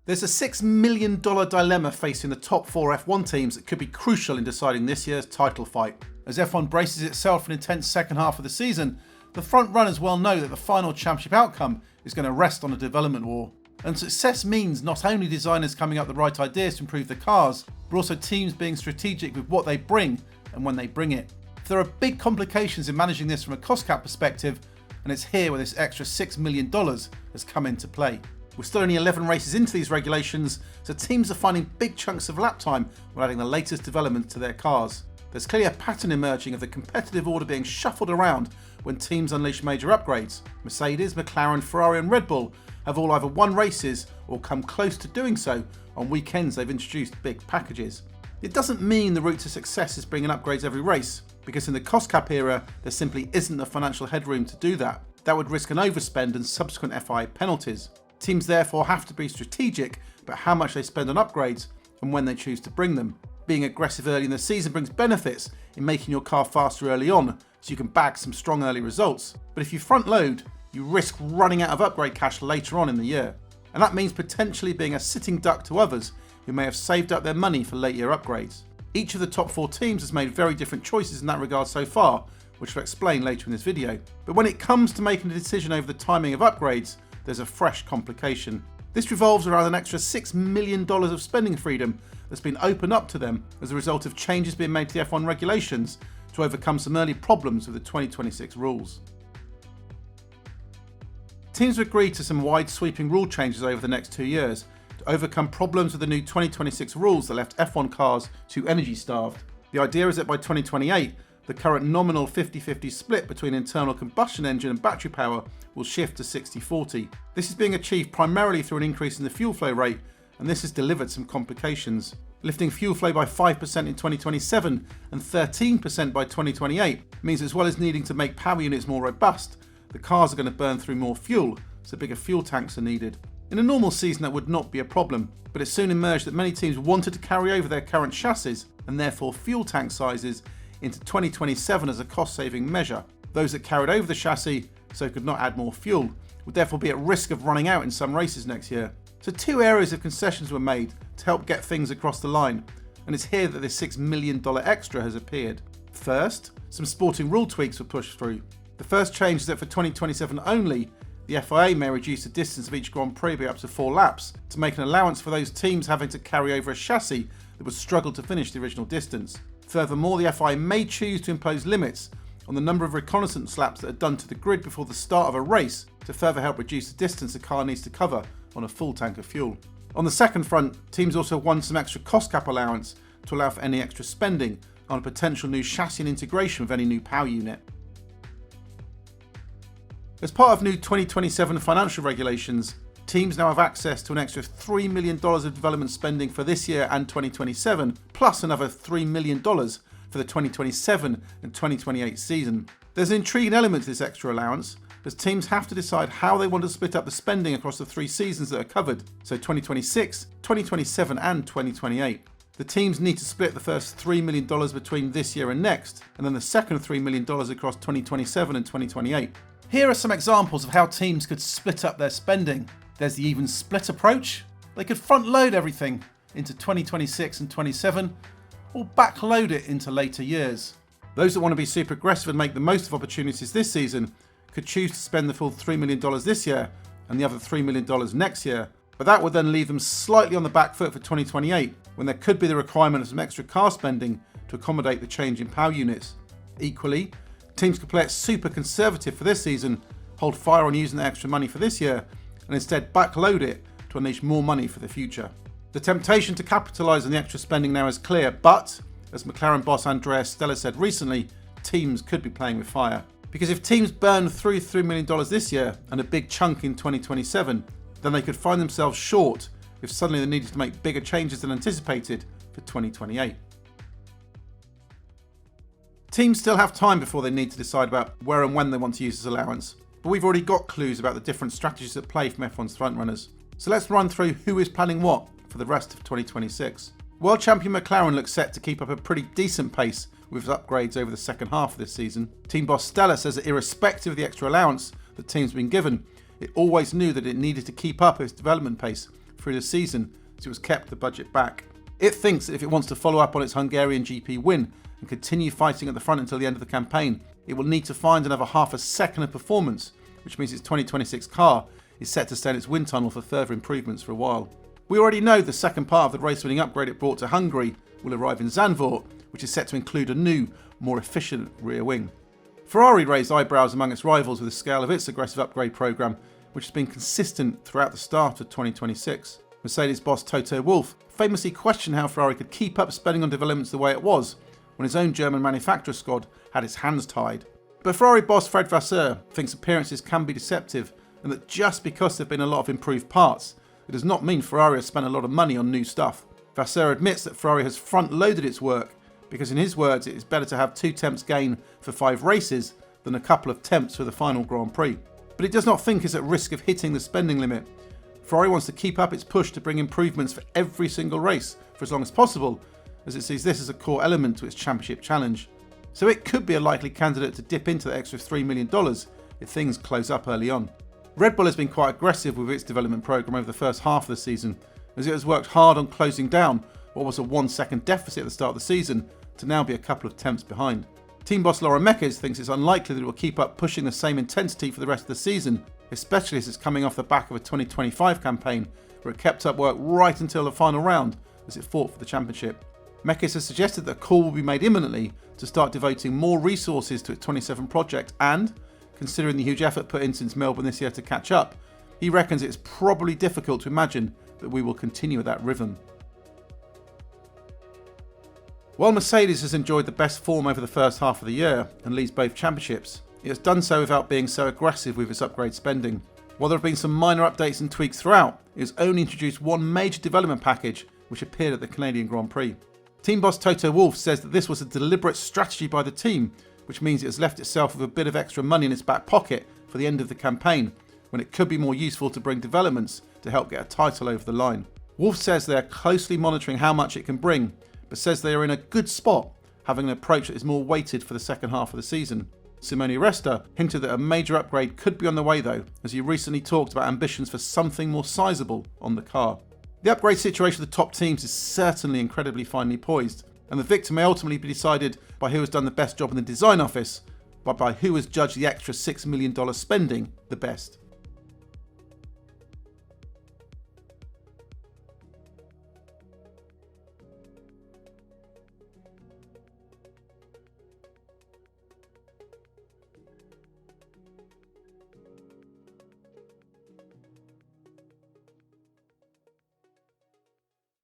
There's a $6 million dilemma facing the top 4 F1 teams that could be crucial in deciding this year's title fight. As F1 braces itself for an intense second half of the season, the front runners well know that the final championship outcome is going to rest on a development war. And success means not only designers coming up with the right ideas to improve the cars, but also teams being strategic with what they bring and when they bring it. There are big complications in managing this from a cost cap perspective, and it's here where this extra $6 million has come into play. We're still only 11 races into these regulations, so teams are finding big chunks of lap time while adding the latest developments to their cars. There's clearly a pattern emerging of the competitive order being shuffled around when teams unleash major upgrades. Mercedes, McLaren, Ferrari and Red Bull have all either won races or come close to doing so on weekends they've introduced big packages. It doesn't mean the route to success is bringing upgrades every race, because in the cost cap era there simply isn't the financial headroom to do that. That would risk an overspend and subsequent FIA penalties. Teams therefore have to be strategic about how much they spend on upgrades and when they choose to bring them. Being aggressive early in the season brings benefits in making your car faster early on, so you can bag some strong early results. But if you front load, you risk running out of upgrade cash later on in the year. And that means potentially being a sitting duck to others who may have saved up their money for late year upgrades. Each of the top 4 teams has made very different choices in that regard so far, which I'll explain later in this video. But when it comes to making a decision over the timing of upgrades, there's a fresh complication. This revolves around an extra $6 million of spending freedom that's been opened up to them as a result of changes being made to the F1 regulations to overcome some early problems with the 2026 rules. Teams have agreed to some wide sweeping rule changes over the next 2 years to overcome problems with the new 2026 rules that left F1 cars too energy starved. The idea is that by 2028, the current nominal 50-50 split between internal combustion engine and battery power will shift to 60-40. This is being achieved primarily through an increase in the fuel flow rate, and this has delivered some complications. Lifting fuel flow by 5% in 2027 and 13% by 2028 means as well as needing to make power units more robust, the cars are going to burn through more fuel, so bigger fuel tanks are needed. In a normal season that would not be a problem, but it soon emerged that many teams wanted to carry over their current chassis and therefore fuel tank sizes into 2027 as a cost-saving measure. Those that carried over the chassis, so could not add more fuel, would therefore be at risk of running out in some races next year. So 2 areas of concessions were made to help get things across the line, and it's here that this $6 million extra has appeared. First, some sporting rule tweaks were pushed through. The first change is that for 2027 only, the FIA may reduce the distance of each Grand Prix by up to 4 laps to make an allowance for those teams having to carry over a chassis that would struggle to finish the original distance. Furthermore, the FIA may choose to impose limits on the number of reconnaissance laps that are done to the grid before the start of a race to further help reduce the distance a car needs to cover on a full tank of fuel. On the second front, teams also won some extra cost cap allowance to allow for any extra spending on a potential new chassis and integration with any new power unit. As part of new 2027 financial regulations, teams now have access to an extra $3 million of development spending for this year and 2027, plus another $3 million for the 2027 and 2028 season. There's an intriguing element to this extra allowance, as teams have to decide how they want to split up the spending across the 3 seasons that are covered, so 2026, 2027 and 2028. The teams need to split the first $3 million between this year and next, and then the second $3 million across 2027 and 2028. Here are some examples of how teams could split up their spending. There's the even split approach. They could front load everything into 2026 and 27, or back load it into later years. Those that want to be super aggressive and make the most of opportunities this season could choose to spend the full $3 million this year and the other $3 million next year, but that would then leave them slightly on the back foot for 2028, when there could be the requirement of some extra car spending to accommodate the change in power units. Equally, teams could play it super conservative for this season, hold fire on using the extra money for this year, and instead backload it to unleash more money for the future. The temptation to capitalise on the extra spending now is clear, but, as McLaren boss Andreas Stella said recently, teams could be playing with fire. Because if teams burn through $3 million this year and a big chunk in 2027, then they could find themselves short if suddenly they needed to make bigger changes than anticipated for 2028. Teams still have time before they need to decide about where and when they want to use this allowance, but we've already got clues about the different strategies at play from F1's frontrunners. So let's run through who is planning what for the rest of 2026. World champion McLaren looks set to keep up a pretty decent pace with upgrades over the second half of this season. Team boss Stella says that irrespective of the extra allowance that team's been given, it always knew that it needed to keep up its development pace period of the season, so it was kept the budget back. It thinks that if it wants to follow up on its Hungarian GP win and continue fighting at the front until the end of the campaign, it will need to find another half a second of performance, which means its 2026 car is set to stay in its wind tunnel for further improvements for a while. We already know the second part of the race-winning upgrade it brought to Hungary will arrive in Zandvoort, which is set to include a new, more efficient rear wing. Ferrari raised eyebrows among its rivals with the scale of its aggressive upgrade programme, which has been consistent throughout the start of 2026. Mercedes boss Toto Wolff famously questioned how Ferrari could keep up spending on developments the way it was, when his own German manufacturer squad had its hands tied. But Ferrari boss Fred Vasseur thinks appearances can be deceptive, and that just because there have been a lot of improved parts, it does not mean Ferrari has spent a lot of money on new stuff. Vasseur admits that Ferrari has front-loaded its work, because in his words it is better to have 2 temps gain for 5 races than a couple of temps for the final Grand Prix. But he does not think it's at risk of hitting the spending limit. Ferrari wants to keep up its push to bring improvements for every single race for as long as possible, as it sees this as a core element to its championship challenge. So it could be a likely candidate to dip into the extra $3 million if things close up early on. Red Bull has been quite aggressive with its development programme over the first half of the season, as it has worked hard on closing down what was a 1-second deficit at the start of the season to now be a couple of temps behind. Team boss Laura Mekies thinks it's unlikely that it will keep up pushing the same intensity for the rest of the season, especially as it's coming off the back of a 2025 campaign where it kept up work right until the final round as it fought for the championship. Mekies has suggested that a call will be made imminently to start devoting more resources to its 27 project and, considering the huge effort put in since Melbourne this year to catch up, he reckons it's probably difficult to imagine that we will continue at that rhythm. While Mercedes has enjoyed the best form over the first half of the year and leads both championships, it has done so without being so aggressive with its upgrade spending. While there have been some minor updates and tweaks throughout, it has only introduced one major development package which appeared at the Canadian Grand Prix. Team boss Toto Wolff says that this was a deliberate strategy by the team, which means it has left itself with a bit of extra money in its back pocket for the end of the campaign, when it could be more useful to bring developments to help get a title over the line. Wolff says they are closely monitoring how much it can bring, but says they are in a good spot, having an approach that is more weighted for the second half of the season. Simone Resta hinted that a major upgrade could be on the way though, as he recently talked about ambitions for something more sizable on the car. The upgrade situation of the top teams is certainly incredibly finely poised, and the victor may ultimately be decided by who has done the best job in the design office, but by who has judged the extra $6 million spending the best.